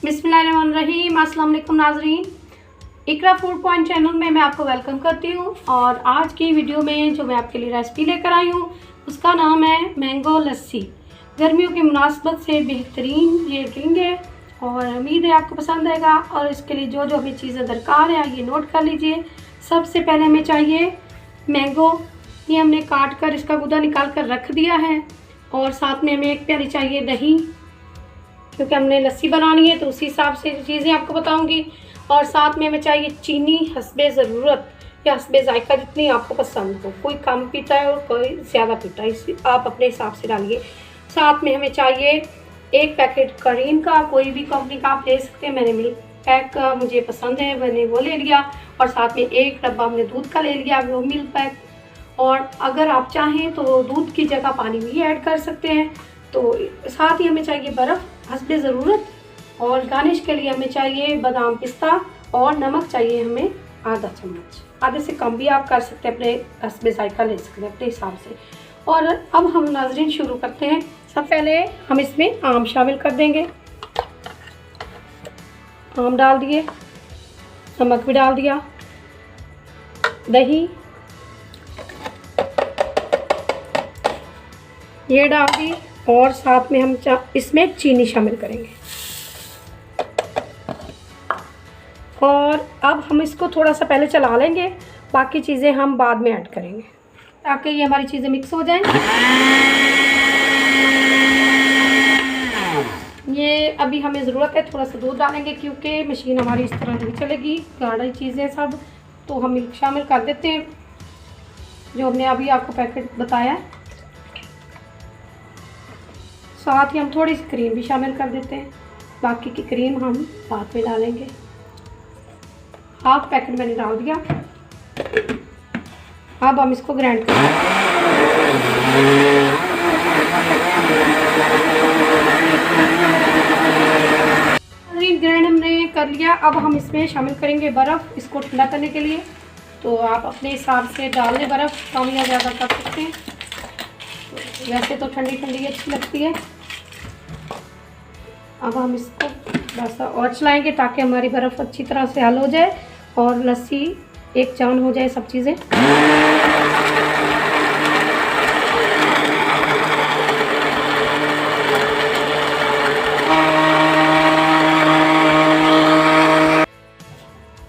बिस्मिल्लाहिर्रहमानिर्रहीम। अस्सलाम वालेकुम नाज़रीन, इकरा फूड पॉइंट चैनल में मैं आपको वेलकम करती हूँ। और आज की वीडियो में जो मैं आपके लिए रेसिपी लेकर आई हूँ उसका नाम है मैंगो लस्सी। गर्मियों की मुनासबत से बेहतरीन ये ड्रिंक है और उम्मीद है आपको पसंद आएगा। और इसके लिए जो जो हमें चीज़ें दरकार है ये नोट कर लीजिए। सबसे पहले हमें चाहिए मैंगो, ये हमने काट कर इसका गुदा निकाल कर रख दिया है। और साथ में हमें एक प्याली चाहिए दही, क्योंकि हमने लस्सी बनानी है तो उसी हिसाब से चीज़ें आपको बताऊंगी। और साथ में हमें चाहिए चीनी हस्बे ज़रूरत या हस्बे जायका, जितनी आपको पसंद हो। कोई कम पीता है और कोई ज़्यादा पीता है, इसी आप अपने हिसाब से डालिए। साथ में हमें चाहिए एक पैकेट क्रीम का, कोई भी कंपनी का आप ले सकते हैं। मैंने मिल्क पैक का मुझे पसंद है, मैंने वो ले लिया। और साथ में एक डब्बा हमने दूध का ले लिया, वो मिल्क पैक। और अगर आप चाहें तो दूध की जगह पानी भी ऐड कर सकते हैं। तो साथ ही हमें चाहिए बर्फ़ हस्बे ज़रूरत। और गार्निश के लिए हमें चाहिए बादाम पिस्ता। और नमक चाहिए हमें आधा चम्मच, आधे से कम भी आप कर सकते हैं, अपने हस्बे जायका ले सकते हैं अपने हिसाब से। और अब हम नाज़रीन शुरू करते हैं। सबसे पहले हम इसमें आम शामिल कर देंगे। आम डाल दिए, नमक भी डाल दिया, दही ये डाल दी। और साथ में हम इसमें चीनी शामिल करेंगे। और अब हम इसको थोड़ा सा पहले चला लेंगे, बाकी चीज़ें हम बाद में ऐड करेंगे ताकि ये हमारी चीज़ें मिक्स हो जाएं। ये अभी हमें ज़रूरत है थोड़ा सा दूध डालेंगे, क्योंकि मशीन हमारी इस तरह नहीं चलेगी, गाढ़ी चीज़ें सब। तो हम मिल्क शामिल कर देते हैं जो हमने अभी आपको पैकेट बताया। साथ ही हम थोड़ी सी क्रीम भी शामिल कर देते हैं, बाकी की क्रीम हम बाद में डालेंगे। हाफ पैकेट मैंने डाल दिया। अब हम इसको ग्राइंड करेंगे। ग्राइंड हमने कर लिया। अब हम इसमें शामिल करेंगे बर्फ़, इसको ठंडा करने के लिए। तो आप अपने हिसाब से डाल लें, बर्फ़ कम या ज़्यादा कर सकते हैं। वैसे तो ठंडी ठंडी अच्छी लगती है। अब हम इसको थोड़ा सा और चलाएंगे ताकि हमारी बर्फ़ अच्छी तरह से हल हो जाए और लस्सी एक जान हो जाए सब चीज़ें।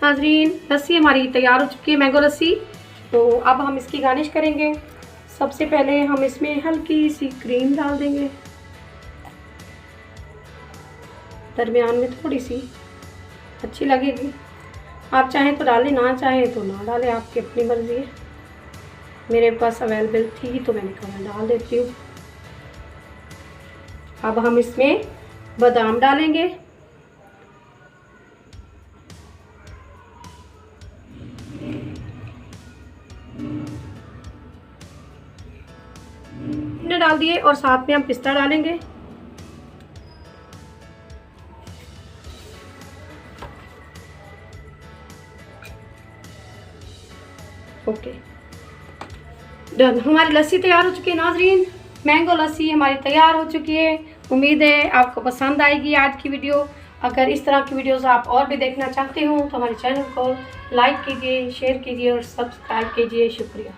नाज़रीन, लस्सी हमारी तैयार हो चुकी है, मैंगो लस्सी। तो अब हम इसकी गार्निश करेंगे। सबसे पहले हम इसमें हल्की सी क्रीम डाल देंगे, दरमियान में थोड़ी सी अच्छी लगेगी। आप चाहें तो डालें, ना चाहें तो ना डालें, आपकी अपनी मर्ज़ी है। मेरे पास अवेलेबल थी तो मैंने कहा डाल देती हूँ। अब हम इसमें बादाम डालेंगे। डाल दिए और साथ में हम पिस्ता डालेंगे। Okay, done. हमारी लस्सी तैयार हो चुकी है नाज़रीन, मैंगो लस्सी हमारी तैयार हो चुकी है। उम्मीद है आपको पसंद आएगी आज की वीडियो। अगर इस तरह की वीडियोस आप और भी देखना चाहते हो तो हमारे चैनल को लाइक कीजिए, शेयर कीजिए और सब्सक्राइब कीजिए। शुक्रिया।